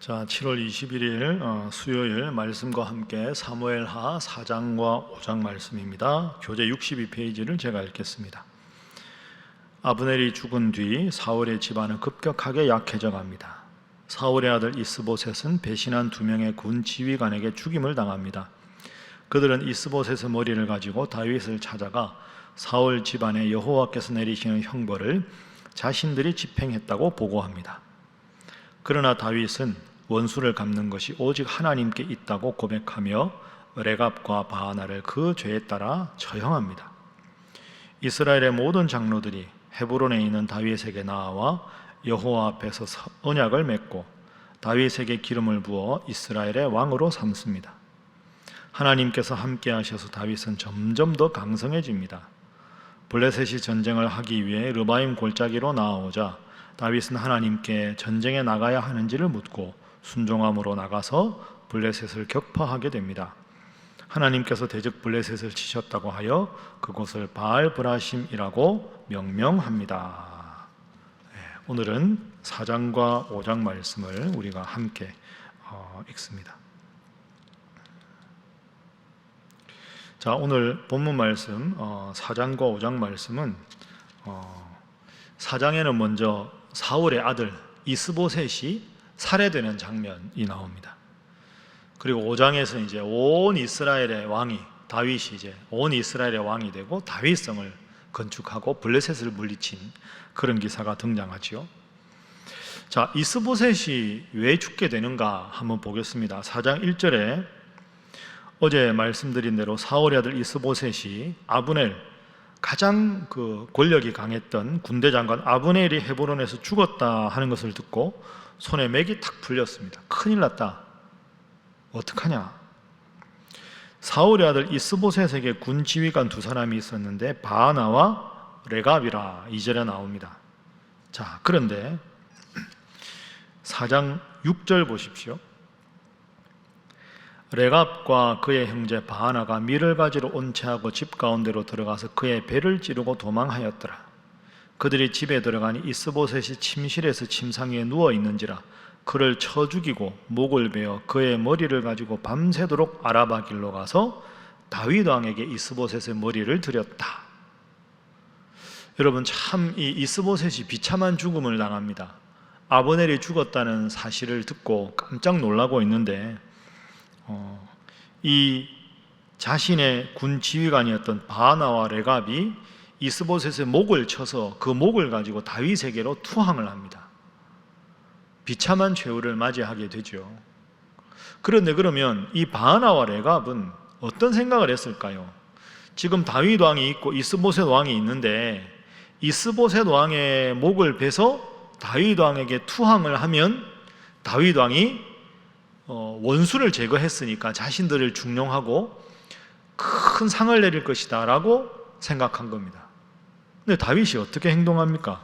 자, 7월 21일 수요일 말씀과 함께 사무엘하 4장과 5장 말씀입니다. 교재 62페이지를 제가 읽겠습니다. 아브넬이 죽은 뒤 사울의 집안은 급격하게 약해져 갑니다. 사울의 아들 이스보셋은 배신한 2명의 군 지휘관에게 죽임을 당합니다. 그들은 이스보셋의 머리를 가지고 다윗을 찾아가 사울 집안에 여호와께서 내리시는 형벌을 자신들이 집행했다고 보고합니다. 그러나 다윗은 원수를 갚는 것이 오직 하나님께 있다고 고백하며 레갑과 바하나를 그 죄에 따라 처형합니다. 이스라엘의 모든 장로들이 헤브론에 있는 다윗에게 나아와 여호와 앞에서 언약을 맺고 다윗에게 기름을 부어 이스라엘의 왕으로 삼습니다. 하나님께서 함께 하셔서 다윗은 점점 더 강성해집니다. 블레셋이 전쟁을 하기 위해 르바임 골짜기로 나아오자 다윗은 하나님께 전쟁에 나가야 하는지를 묻고 순종함으로 나가서 블레셋을 격파하게 됩니다. 하나님께서 대적 블레셋을 치셨다고 하여 그곳을 바알 브라심이라고 명명합니다. 오늘은 4장과 5장 말씀을 우리가 함께 읽습니다. 자, 오늘 본문 말씀 4장과 5장 말씀은 4장에는 먼저 사울의 아들 이스보셋이 살해되는 장면이 나옵니다. 그리고 5장에서 이제 온 이스라엘의 왕이 다윗이 이제 온 이스라엘의 왕이 되고 다윗성을 건축하고 블레셋을 물리친 그런 기사가 등장하지요. 자, 이스보셋이 왜 죽게 되는가 한번 보겠습니다. 4장 1절에 어제 말씀드린 대로 사울의 아들 이스보셋이 아브넬, 가장 권력이 강했던 군대 장관 아브넬이 헤브론에서 죽었다 하는 것을 듣고 손에 맥이 탁 풀렸습니다. 큰일 났다. 어떡하냐? 사울의 아들 이스보셋에게 군 지휘관 2사람이 있었는데 바하나와 레갑이라 2절에 나옵니다. 자, 그런데 4장 6절 보십시오. 레갑과 그의 형제 바하나가 밀을 가지러 온채하고 집 가운데로 들어가서 그의 배를 찌르고 도망하였더라. 그들이 집에 들어가니 이스보셋이 침실에서 침상 위에 누워 있는지라 그를 쳐 죽이고 목을 베어 그의 머리를 가지고 밤새도록 아라바 길로 가서 다윗 왕에게 이스보셋의 머리를 드렸다. 여러분, 참 이 이스보셋이 비참한 죽음을 당합니다. 아브넬이 죽었다는 사실을 듣고 깜짝 놀라고 있는데 이 자신의 군 지휘관이었던 바하나와 레갑이 이스보셋의 목을 쳐서 그 목을 가지고 다윗에게로 투항을 합니다. 비참한 최후를 맞이하게 되죠. 그런데 그러면 이 바하나와 레갑은 어떤 생각을 했을까요? 지금 다윗 왕이 있고 이스보셋 왕이 있는데 이스보셋 왕의 목을 베서 다윗 왕에게 투항을 하면 다윗 왕이 원수를 제거했으니까 자신들을 중용하고 큰 상을 내릴 것이다 라고 생각한 겁니다. 근데 다윗이 어떻게 행동합니까?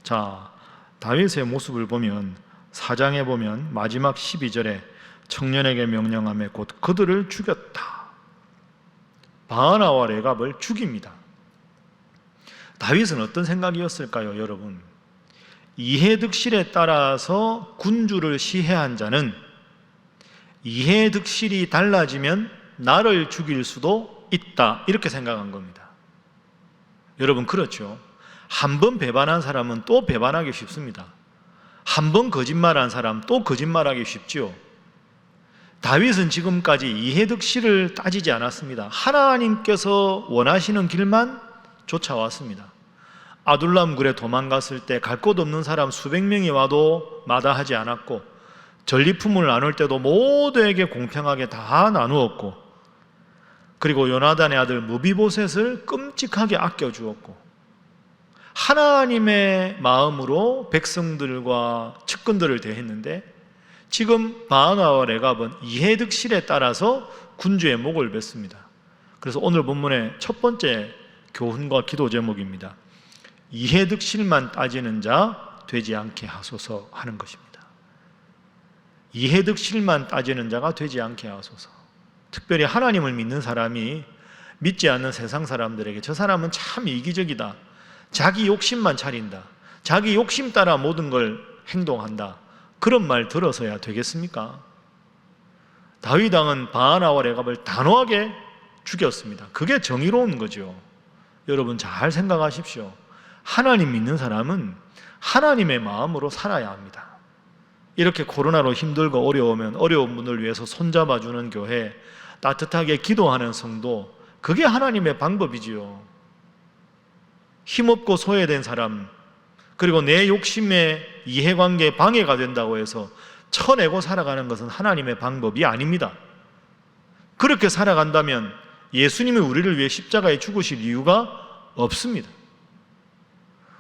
자, 다윗의 모습을 보면 4장에 보면 마지막 12절에 청년에게 명령하며 곧 그들을 죽였다. 바하나와 레갑을 죽입니다. 다윗은 어떤 생각이었을까요, 여러분? 이해득실에 따라서 군주를 시해한 자는 이해득실이 달라지면 나를 죽일 수도 있다, 이렇게 생각한 겁니다. 여러분, 그렇죠? 한 번 배반한 사람은 또 배반하기 쉽습니다. 한 번 거짓말한 사람 또 거짓말하기 쉽죠. 다윗은 지금까지 이해득실을 따지지 않았습니다. 하나님께서 원하시는 길만 쫓아왔습니다. 아둘람 굴에 도망갔을 때 갈 곳 없는 사람 수백 명이 와도 마다하지 않았고, 전리품을 나눌 때도 모두에게 공평하게 다 나누었고, 그리고 요나단의 아들 무비보셋을 끔찍하게 아껴주었고, 하나님의 마음으로 백성들과 측근들을 대했는데 지금 바하나와 레갑은 이해득실에 따라서 군주의 목을 뱉습니다. 그래서 오늘 본문의 첫 번째 교훈과 기도 제목입니다. 이해득실만 따지는 자 되지 않게 하소서 하는 것입니다. 이해득실만 따지는 자가 되지 않게 하소서. 특별히 하나님을 믿는 사람이 믿지 않는 세상 사람들에게 저 사람은 참 이기적이다, 자기 욕심만 차린다, 자기 욕심 따라 모든 걸 행동한다, 그런 말 들어서야 되겠습니까? 다윗 왕은 바하나와 레갑을 단호하게 죽였습니다. 그게 정의로운 거죠. 여러분 잘 생각하십시오. 하나님 믿는 사람은 하나님의 마음으로 살아야 합니다. 이렇게 코로나로 힘들고 어려우면 어려운 분을 위해서 손잡아주는 교회, 따뜻하게 기도하는 성도, 그게 하나님의 방법이지요. 힘없고 소외된 사람, 그리고 내 욕심의 이해관계에 방해가 된다고 해서 쳐내고 살아가는 것은 하나님의 방법이 아닙니다. 그렇게 살아간다면 예수님이 우리를 위해 십자가에 죽으실 이유가 없습니다.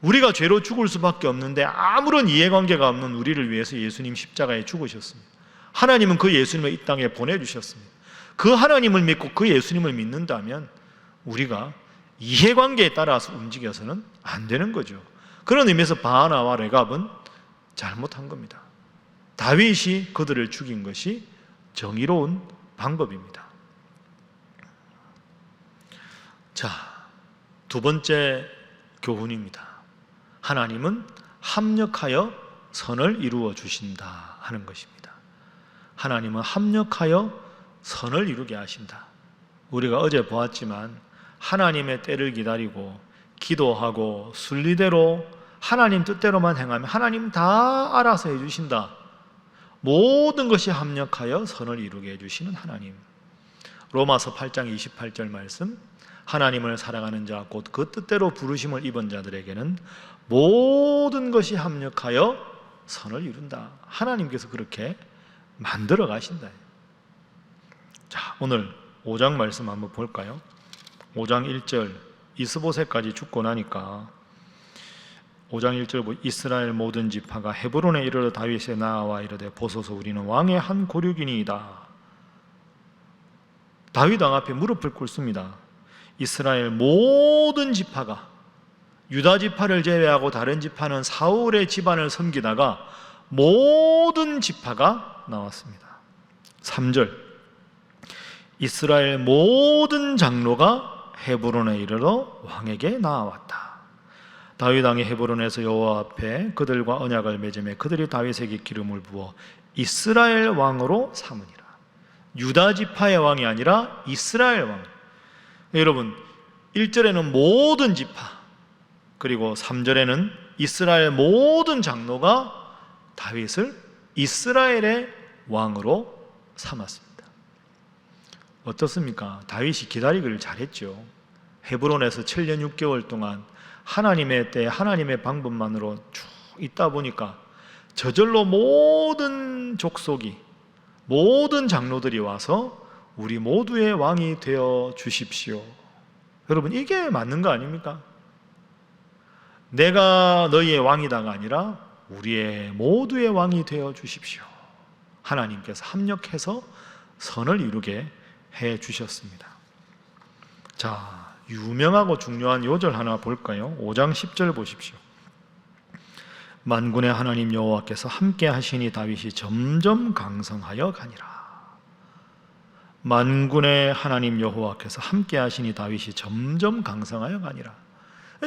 우리가 죄로 죽을 수밖에 없는데 아무런 이해관계가 없는 우리를 위해서 예수님 십자가에 죽으셨습니다. 하나님은 그 예수님을 이 땅에 보내주셨습니다. 그 하나님을 믿고 그 예수님을 믿는다면 우리가 이해관계에 따라서 움직여서는 안 되는 거죠. 그런 의미에서 바하나와 레갑은 잘못한 겁니다. 다윗이 그들을 죽인 것이 정의로운 방법입니다. 자, 두 번째 교훈입니다. 하나님은 합력하여 선을 이루어 주신다 하는 것입니다. 하나님은 합력하여 선을 이루게 하신다. 우리가 어제 보았지만 하나님의 때를 기다리고 기도하고 순리대로 하나님 뜻대로만 행하면 하나님 다 알아서 해주신다. 모든 것이 합력하여 선을 이루게 해주시는 하나님. 로마서 8장 28절 말씀, 하나님을 사랑하는 자 곧 그 뜻대로 부르심을 입은 자들에게는 모든 것이 합력하여 선을 이룬다. 하나님께서 그렇게 만들어 가신다. 자, 오늘 5장 말씀 한번 볼까요? 5장 1절, 이스보셋까지 죽고 나니까 5장 1절, 이스라엘 모든 지파가 헤브론에 이르러 다윗에 나아와 이르되 보소서 우리는 왕의 한 고륙이니이다. 다윗 왕 앞에 무릎을 꿇습니다. 이스라엘 모든 지파가, 유다 지파를 제외하고 다른 지파는 사울의 집안을 섬기다가 모든 지파가 나왔습니다. 3절, 이스라엘 모든 장로가 헤브론에 이르러 왕에게 나아왔다. 다윗 왕이 헤브론에서 여호와 앞에 그들과 언약을 맺으며 그들이 다윗에게 기름을 부어 이스라엘 왕으로 삼으니라. 유다 지파의 왕이 아니라 이스라엘 왕. 여러분, 1절에는 모든 지파, 그리고 3절에는 이스라엘 모든 장로가 다윗을 이스라엘의 왕으로 삼았습니다. 어떻습니까? 다윗이 기다리기를 잘했죠. 헤브론에서 7년 6개월 동안 하나님의 때, 하나님의 방법만으로 쭉 있다 보니까 저절로 모든 족속이, 모든 장로들이 와서 우리 모두의 왕이 되어 주십시오. 여러분, 이게 맞는 거 아닙니까? 내가 너희의 왕이다가 아니라 우리의 모두의 왕이 되어 주십시오. 하나님께서 합력해서 선을 이루게 해 주셨습니다. 자, 유명하고 중요한 요절 하나 볼까요? 5장 10절 보십시오. 만군의 하나님 여호와께서 함께 하시니 다윗이 점점 강성하여 가니라. 만군의 하나님 여호와께서 함께 하시니 다윗이 점점 강성하여 가니라.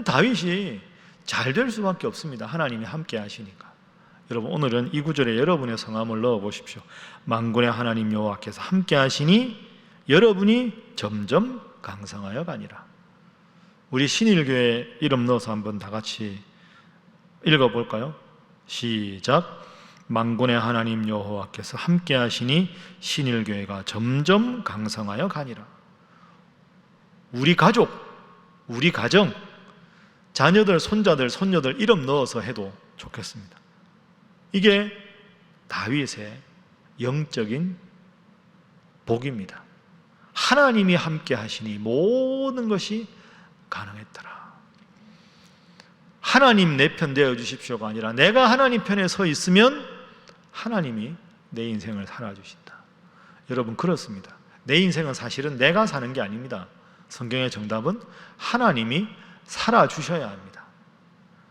다윗이 잘 될 수밖에 없습니다. 하나님이 함께 하시니까. 여러분, 오늘은 이 구절에 여러분의 성함을 넣어 보십시오. 만군의 하나님 여호와께서 함께 하시니 여러분이 점점 강성하여 가니라. 우리 신일교회 이름 넣어서 한번 다 같이 읽어볼까요? 시작. 만군의 하나님 여호와께서 함께 하시니 신일교회가 점점 강성하여 가니라. 우리 가족, 우리 가정, 자녀들, 손자들, 손녀들 이름 넣어서 해도 좋겠습니다. 이게 다윗의 영적인 복입니다. 하나님이 함께 하시니 모든 것이 가능했더라. 하나님 내 편 되어 주십시오가 아니라 내가 하나님 편에 서 있으면 하나님이 내 인생을 살아주신다. 여러분, 그렇습니다. 내 인생은 사실은 내가 사는 게 아닙니다. 성경의 정답은 하나님이 살아주셔야 합니다.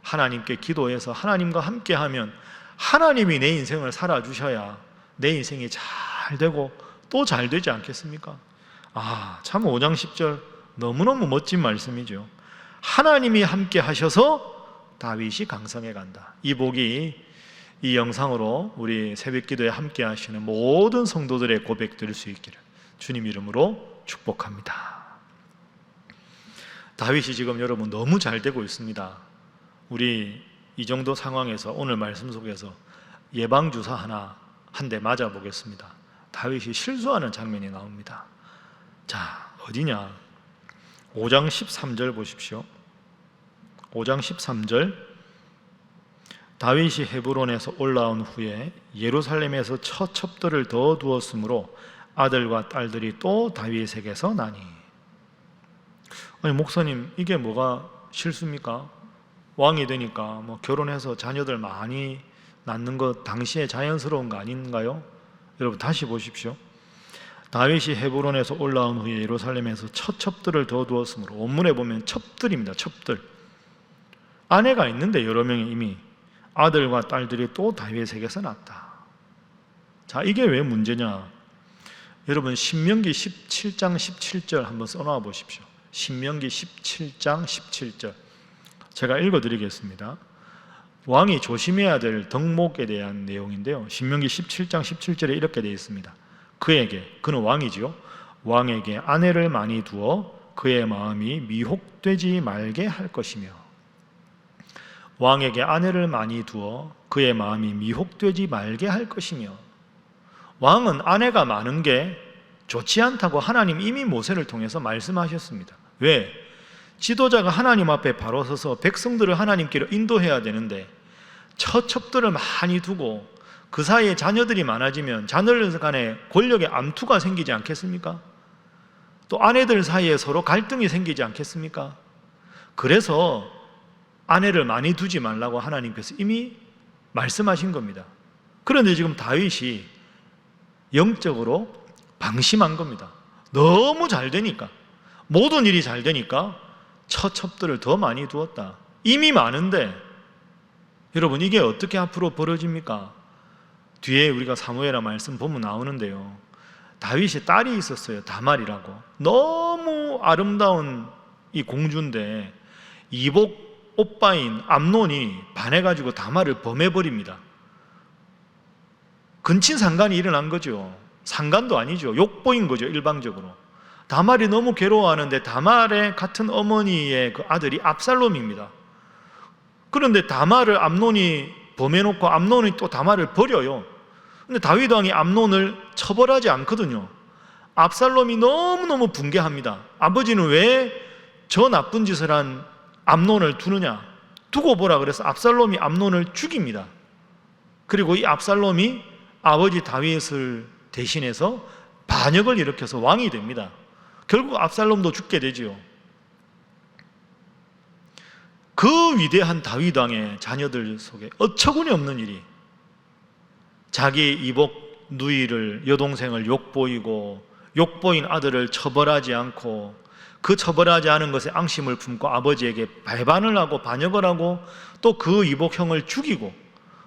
하나님께 기도해서 하나님과 함께하면 하나님이 내 인생을 살아주셔야 내 인생이 잘 되고 또 잘 되지 않겠습니까? 참 5장 10절 너무너무 멋진 말씀이죠. 하나님이 함께 하셔서 다윗이 강성해 간다. 이 복이 이 영상으로 우리 새벽기도에 함께 하시는 모든 성도들의 고백 들을 수 있기를 주님 이름으로 축복합니다. 다윗이 지금 여러분 너무 잘 되고 있습니다. 우리 이 정도 상황에서 오늘 말씀 속에서 예방주사 하나 한 대 맞아보겠습니다. 다윗이 실수하는 장면이 나옵니다. 자, 어디냐? 5장 13절 보십시오. 5장 13절, 다윗이 헤브론에서 올라온 후에 예루살렘에서 첫 첩들을 더 두었으므로 아들과 딸들이 또 다윗에게서 나니. 아니 목사님, 이게 뭐가 실수입니까? 왕이 되니까 뭐 결혼해서 자녀들 많이 낳는 것 당시에 자연스러운 거 아닌가요? 여러분 다시 보십시오. 다윗이 헤브론에서 올라온 후에 예루살렘에서 첫 첩들을 더 두었으므로, 원문에 보면 첩들입니다. 첩들. 아내가 있는데 여러 명이 이미 아들과 딸들이 또 다윗에게서 낳았다. 자, 이게 왜 문제냐? 여러분 신명기 17장 17절 한번 써놔 보십시오. 신명기 17장 17절 제가 읽어드리겠습니다. 왕이 조심해야 될 덕목에 대한 내용인데요, 신명기 17장 17절에 이렇게 되어 있습니다. 그에게, 그는 왕이지요, 왕에게 아내를 많이 두어 그의 마음이 미혹되지 말게 할 것이며. 왕에게 아내를 많이 두어 그의 마음이 미혹되지 말게 할 것이며. 왕은 아내가 많은 게 좋지 않다고 하나님 이미 모세를 통해서 말씀하셨습니다. 왜? 지도자가 하나님 앞에 바로 서서 백성들을 하나님께로 인도해야 되는데 첩들을 많이 두고 그 사이에 자녀들이 많아지면 자녀들 간에 권력의 암투가 생기지 않겠습니까? 또 아내들 사이에 서로 갈등이 생기지 않겠습니까? 그래서 아내를 많이 두지 말라고 하나님께서 이미 말씀하신 겁니다. 그런데 지금 다윗이 영적으로 방심한 겁니다. 너무 잘 되니까, 모든 일이 잘 되니까 첩들을 더 많이 두었다. 이미 많은데 여러분 이게 어떻게 앞으로 벌어집니까? 뒤에 우리가 사무엘하 말씀 보면 나오는데요, 다윗이 딸이 있었어요. 다말이라고. 너무 아름다운 이 공주인데 이복 오빠인 암논이 반해가지고 다말을 범해버립니다. 근친상간이 일어난 거죠. 상간도 아니죠. 욕보인 거죠. 일방적으로. 다말이 너무 괴로워하는데 다말의 같은 어머니의 그 아들이 압살롬입니다. 그런데 다말을 암논이 범해놓고 암논이 또 다말을 버려요. 근데 다윗 왕이 암논을 처벌하지 않거든요. 압살롬이 너무너무 분개합니다. 아버지는 왜 저 나쁜 짓을 한 암논을 두느냐? 두고 보라 그래서 압살롬이 암논을 죽입니다. 그리고 이 압살롬이 아버지 다윗을 대신해서 반역을 일으켜서 왕이 됩니다. 결국 압살롬도 죽게 되지요. 그 위대한 다윗 왕의 자녀들 속에 어처구니 없는 일이, 자기 이복 누이를, 여동생을 욕보이고 욕보인 아들을 처벌하지 않고 그 처벌하지 않은 것에 앙심을 품고 아버지에게 배반을 하고 반역을 하고 또 그 이복형을 죽이고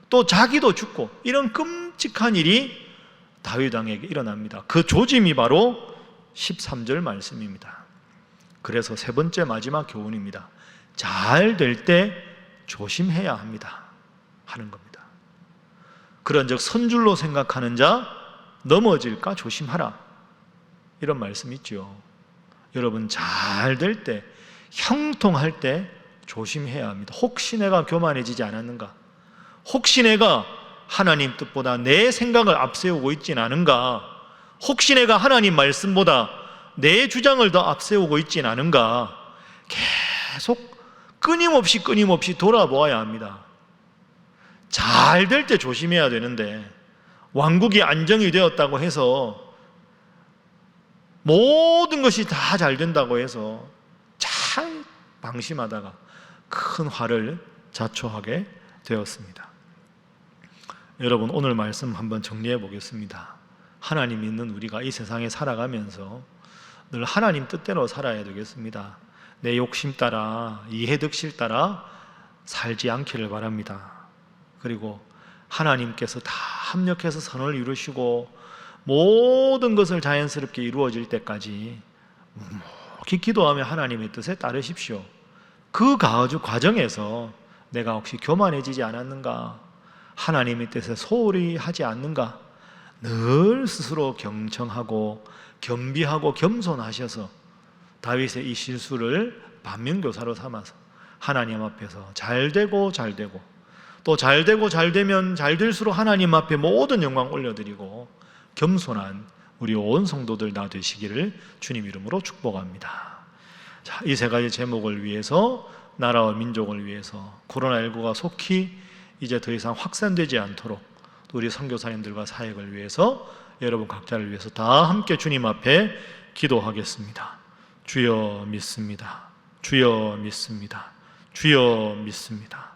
또 자기도 죽고, 이런 끔찍한 일이 다윗 왕에게 일어납니다. 그 조짐이 바로 13절 말씀입니다. 그래서 세 번째 마지막 교훈입니다. 잘 될 때 조심해야 합니다 하는 겁니다. 그런즉 선줄로 생각하는 자 넘어질까 조심하라, 이런 말씀이 있죠. 여러분 잘 될 때, 형통할 때 조심해야 합니다. 혹시 내가 교만해지지 않았는가? 혹시 내가 하나님 뜻보다 내 생각을 앞세우고 있진 않은가? 혹시 내가 하나님 말씀보다 내 주장을 더 앞세우고 있진 않은가? 계속 끊임없이 돌아보아야 합니다. 잘 될 때 조심해야 되는데, 왕국이 안정이 되었다고 해서 모든 것이 다 잘 된다고 해서 잘 방심하다가 큰 화를 자초하게 되었습니다. 여러분 오늘 말씀 한번 정리해 보겠습니다. 하나님 믿는 우리가 이 세상에 살아가면서 늘 하나님 뜻대로 살아야 되겠습니다. 내 욕심 따라, 이해득실 따라 살지 않기를 바랍니다. 그리고 하나님께서 다 합력해서 선을 이루시고 모든 것을 자연스럽게 이루어질 때까지 묵묵히 기도하며 하나님의 뜻에 따르십시오. 그 과정에서 내가 혹시 교만해지지 않았는가? 하나님의 뜻에 소홀히 하지 않는가? 늘 스스로 경청하고 겸비하고 겸손하셔서 다윗의 이 실수를 반면교사로 삼아서 하나님 앞에서 잘되고 또 잘되면 잘될수록 하나님 앞에 모든 영광 올려드리고 겸손한 우리 온 성도들 다 되시기를 주님 이름으로 축복합니다. 자, 이 세 가지 제목을 위해서, 나라와 민족을 위해서, 코로나19가 속히 이제 더 이상 확산되지 않도록 우리 선교사님들과 사역을 위해서, 여러분 각자를 위해서 다 함께 주님 앞에 기도하겠습니다. 주여 믿습니다. 주여 믿습니다. 주여 믿습니다.